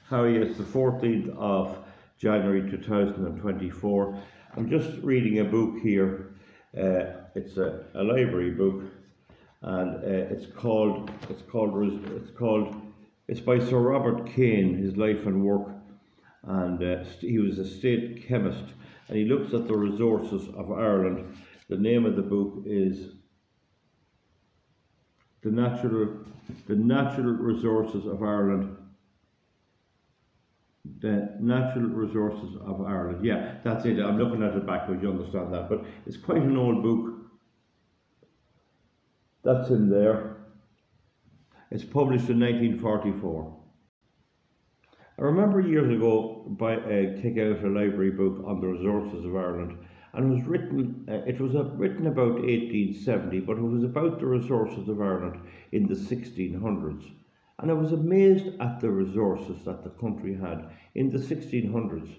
How are you? It's the 14th of January 2024. I'm just reading a book here. It's a library book, and it's by Sir Robert Kane, his life and work, and he was a state chemist, and he looks at the resources of Ireland. The name of the book is the natural resources of Ireland. The natural resources of Ireland. Yeah, that's it. I'm looking at it backwards, you understand that. But it's quite an old book. That's in there. It's published in 1944. I remember years ago taking out a library book on the resources of Ireland, and it was written. Written about 1870, but it was about the resources of Ireland in the 1600s. And I was amazed at the resources that the country had in the 1600s.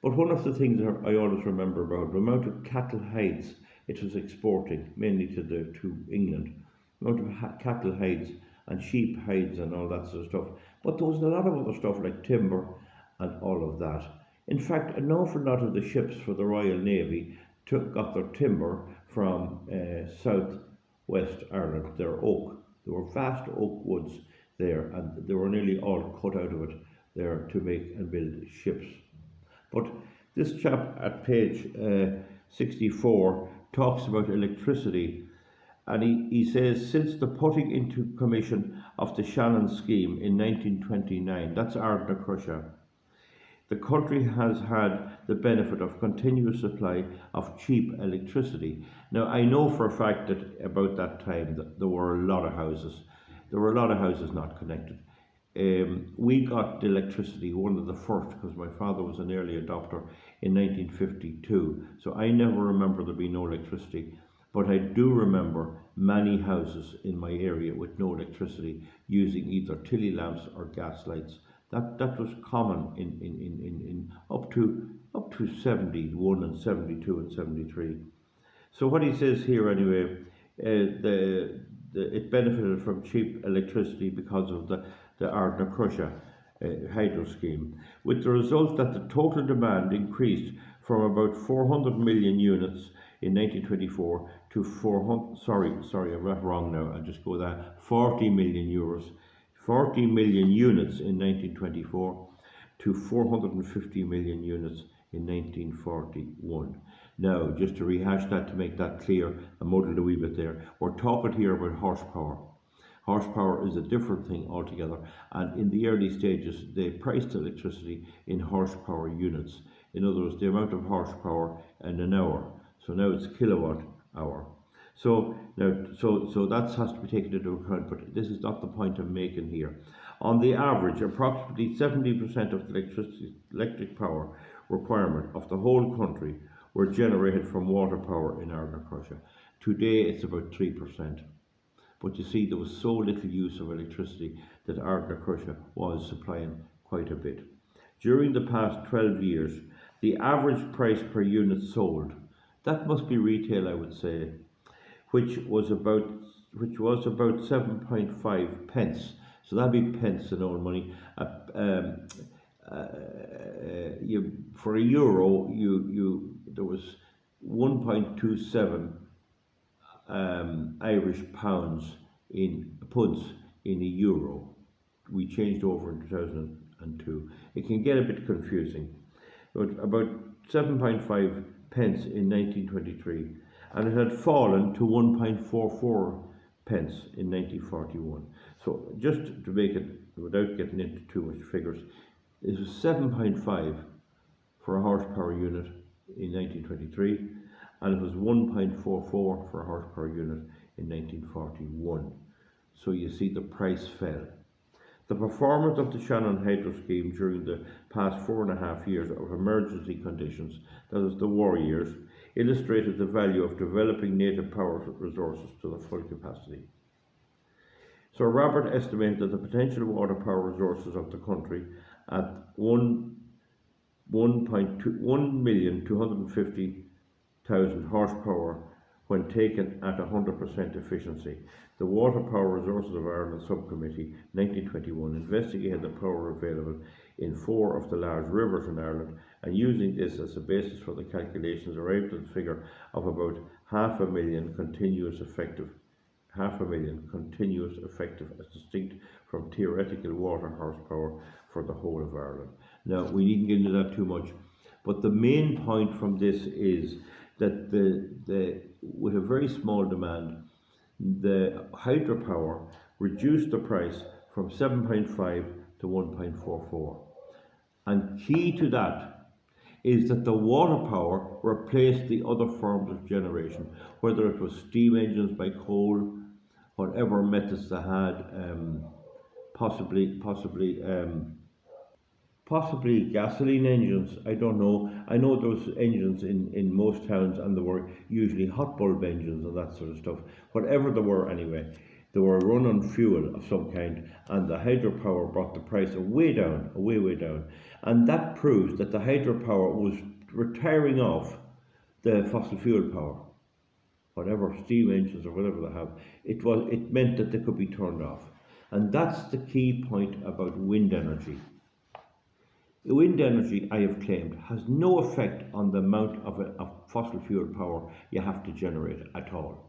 But one of the things I always remember about the amount of cattle hides it was exporting, mainly to England, the amount of cattle hides and sheep hides and all that sort of stuff. But there was a lot of other stuff like timber and all of that. In fact, an awful lot of the ships for the Royal Navy got their timber from south west Ireland, their oak. There were vast oak woods there, and they were nearly all cut out of it there to make and build ships. But this chap at page 64 talks about electricity, and he says, since the putting into commission of the Shannon scheme in 1929, that's Ardnacrusha, the country has had the benefit of continuous supply of cheap electricity. Now, I know for a fact that about that time that there were a lot of houses. There were a lot of houses not connected. We got the electricity, one of the first, because my father was an early adopter in 1952. So I never remember there being no electricity. But I do remember many houses in my area with no electricity, using either tilly lamps or gas lights. That was common in up to 71 and 72 and 73. So what he says here anyway, it benefited from cheap electricity because of the Ardnacrusha hydro scheme, with the result that the total demand increased from about 400 million units in 1924 to 400, I'm not wrong now, I'll just go there, 40 million euros, 40 million units in 1924 to 450 million units in 1941. Now, just to rehash that, to make that clear, I muddled a wee bit there, we're talking here about horsepower. Horsepower is a different thing altogether, and in the early stages they priced electricity in horsepower units. In other words, the amount of horsepower in an hour. So now it's kilowatt hour. So that has to be taken into account, but this is not the point I'm making here. On the average, approximately 70% of the electric power requirement of the whole country were generated from water power in Ardnacrusha. Today it's about 3%. But you see, there was so little use of electricity that Ardnacrusha was supplying quite a bit. During the past 12 years, the average price per unit sold, that must be retail I would say, which was about 7.5 pence. So that'd be pence in old money. For a euro, there was 1.27 Irish pounds in punts in a euro. We changed over in 2002. It can get a bit confusing, but about 7.5 pence in 1923, and it had fallen to 1.44 pence in 1941. So just to make it, without getting into too much figures, it was 7.5 for a horsepower unit in 1923, and it was 1.44 for a horsepower unit in 1941. So you see the price fell. The performance of the Shannon hydro scheme during the past 4.5 years of emergency conditions, that is the war years, illustrated the value of developing native power resources to the full capacity. Sir Robert estimated that the potential water power resources of the country at 1,250,000 horsepower when taken at 100% efficiency. The Water Power Resources of Ireland Subcommittee, 1921, investigated the power available in 4 of the large rivers in Ireland, and using this as a basis for the calculations arrived at the figure of about half a million continuous effective as distinct from theoretical water horsepower for the whole of Ireland. Now, we needn't get into that too much, but the main point from this is that with a very small demand, the hydropower reduced the price from 7.5 to 1.44. And key to that is that the water power replaced the other forms of generation, whether it was steam engines by coal, whatever methods they had, possibly gasoline engines. I don't know. I know those engines in most towns, and they were usually hot bulb engines and that sort of stuff. Whatever they were, anyway, they were run on fuel of some kind, and the hydropower brought the price way down, way down. And that proves that the hydropower was retiring off the fossil fuel power, whatever steam engines or whatever they have. It meant that they could be turned off, and that's the key point about wind energy. Wind energy, I have claimed, has no effect on the amount of fossil fuel power you have to generate at all.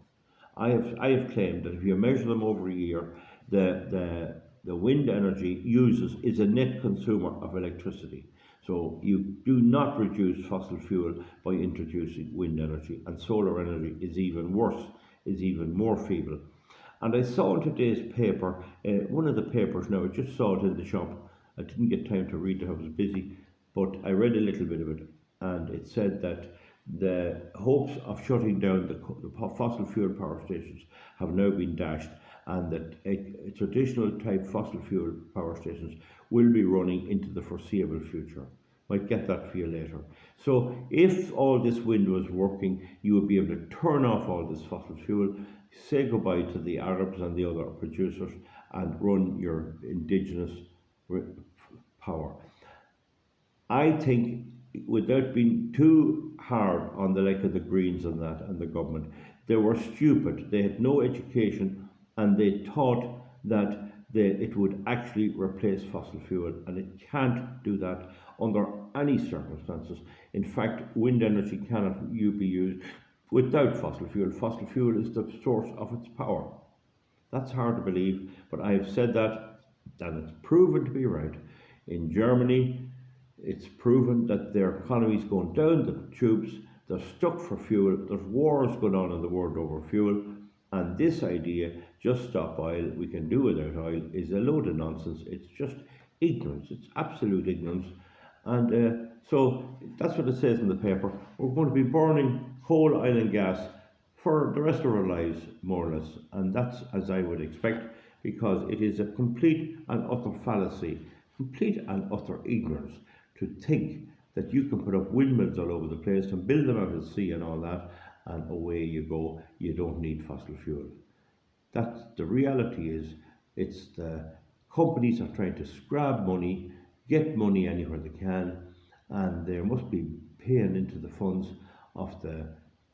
I have claimed that if you measure them over a year, the wind energy is a net consumer of electricity. So you do not reduce fossil fuel by introducing wind energy, and solar energy is even worse, is even more feeble. And I saw in today's paper, one of the papers now, I just saw it in the shop. I didn't get time to read it, I was busy, but I read a little bit of it, and it said that the hopes of shutting down the fossil fuel power stations have now been dashed, and that traditional type fossil fuel power stations will be running into the foreseeable future. Might get that for you later. So if all this wind was working, you would be able to turn off all this fossil fuel, say goodbye to the Arabs and the other producers, and run your indigenous power. I think, without being too hard on the like of the Greens and that and the government, they were stupid. They had no education, and they thought that it would actually replace fossil fuel, and it can't do that under any circumstances. In fact, wind energy cannot be used without fossil fuel. Fossil fuel is the source of its power. That's hard to believe, but I have said that, and it's proven to be right. In Germany, it's proven that their economy is going down the tubes. They're stuck for fuel. There's wars going on in the world over fuel. And this idea, just stop oil, we can do without oil, is a load of nonsense. It's just ignorance. It's absolute ignorance. And so that's what it says in the paper. We're going to be burning coal, oil and gas for the rest of our lives, more or less. And that's as I would expect, because it is a complete and utter fallacy, complete and utter ignorance to think that you can put up windmills all over the place and build them out of the sea and all that, and away you go. You don't need fossil fuel. That's the reality. It's the companies are trying to scrap money, get money anywhere they can, and they must be paying into the funds of the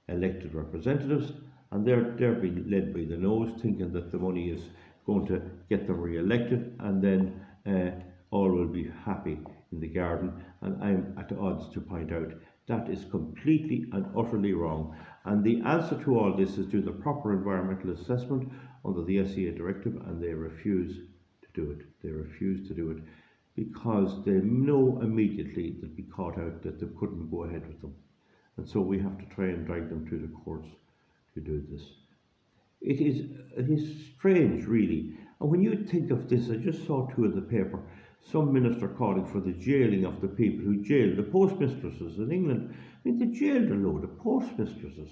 elected representatives, and they're being led by the nose, thinking that the money is going to get them re-elected, and then all will be happy in the garden. And I'm at odds to point out that is completely and utterly wrong. And the answer to all this is do the proper environmental assessment under the SEA directive, and they refuse to do it. They refuse to do it because they know immediately they'll be caught out, that they couldn't go ahead with them. And so we have to try and drag them to the courts to do this. It is strange, really. And when you think of this, I just saw too in the paper, some minister calling for the jailing of the people who jailed the postmistresses in England. I mean, they jailed a load of postmistresses.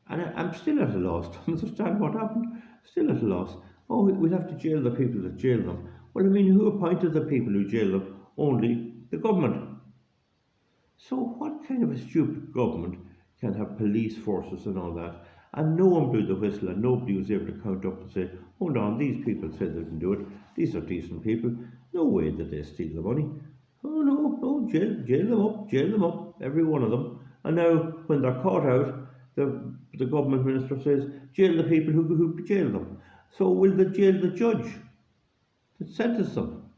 And I'm still at a loss to understand what happened. Still at a loss. Oh, we'll have to jail the people that jailed them. Well, I mean, who appointed the people who jailed them? Only the government. So what kind of a stupid government can have police forces and all that, and no one blew the whistle, and nobody was able to count up and say, hold on, these people said they didn't do it. These are decent people. No way that they steal the money. Oh no, jail them up, every one of them. And now, when they're caught out, the government minister says, jail the people who jail them. So will they jail the judge that sentenced them?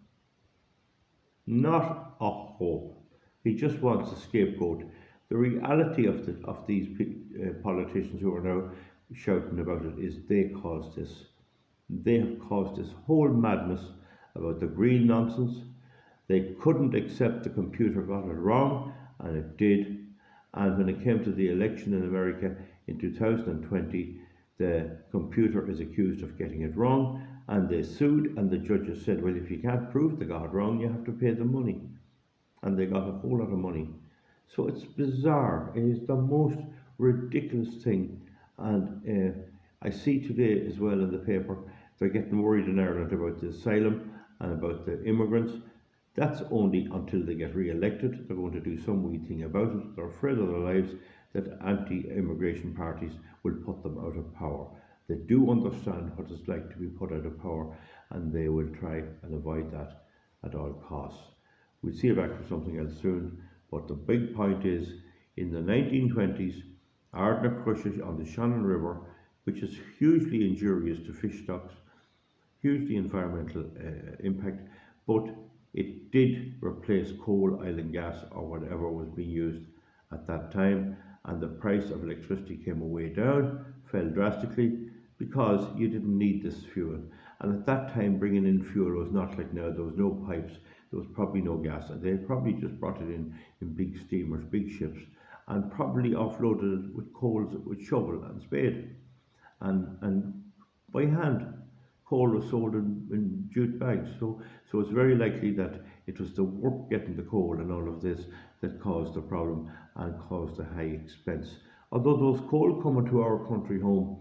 Not a hope. He just wants a scapegoat. The reality of these politicians who are now shouting about it is they caused this. They have caused this whole madness about the green nonsense. They couldn't accept the computer got it wrong, and it did. And when it came to the election in America in 2020, the computer is accused of getting it wrong, and they sued, and the judges said, well, if you can't prove they got it wrong, you have to pay the money. And they got a whole lot of money. So it's bizarre. It is the most ridiculous thing. And I see today as well in the paper, they're getting worried in Ireland about the asylum and about the immigrants. That's only until they get re-elected. They're going to do some wee thing about it. They're afraid of their lives that anti-immigration parties will put them out of power. They do understand what it's like to be put out of power, and they will try and avoid that at all costs. We'll see you back for something else soon, but the big point is, in the 1920s, Ardnacrusha on the Shannon River, which is hugely injurious to fish stocks, hugely environmental impact, but it did replace coal, oil and gas or whatever was being used at that time, and the price of electricity came way down, fell drastically, because you didn't need this fuel. And at that time, bringing in fuel was not like now. There was no pipes, there was probably no gas, and they probably just brought it in big steamers, big ships, and probably offloaded it with coals, with shovel and spade, and by hand. Coal was sold in jute bags, so it's very likely that it was the work getting the coal and all of this that caused the problem and caused the high expense. Although those coal coming to our country home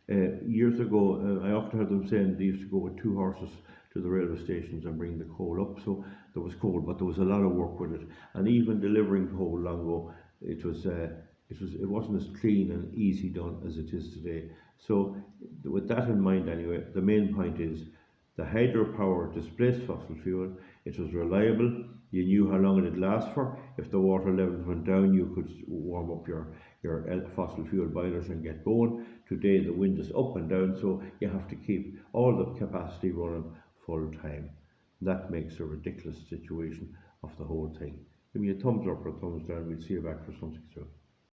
years ago, I often heard them saying they used to go with 2 horses to the railway stations and bring the coal up. So there was coal, but there was a lot of work with it. And even delivering coal long ago, it wasn't as clean and easy done as it is today. So with that in mind anyway, the main point is the hydropower displaced fossil fuel. It was reliable. You knew how long it'd last for. If the water levels went down, you could warm up your fossil fuel boilers and get going. Today the wind is up and down, so you have to keep all the capacity running full time. That makes a ridiculous situation of the whole thing. Give me a thumbs up or a thumbs down. We'll see you back for something soon.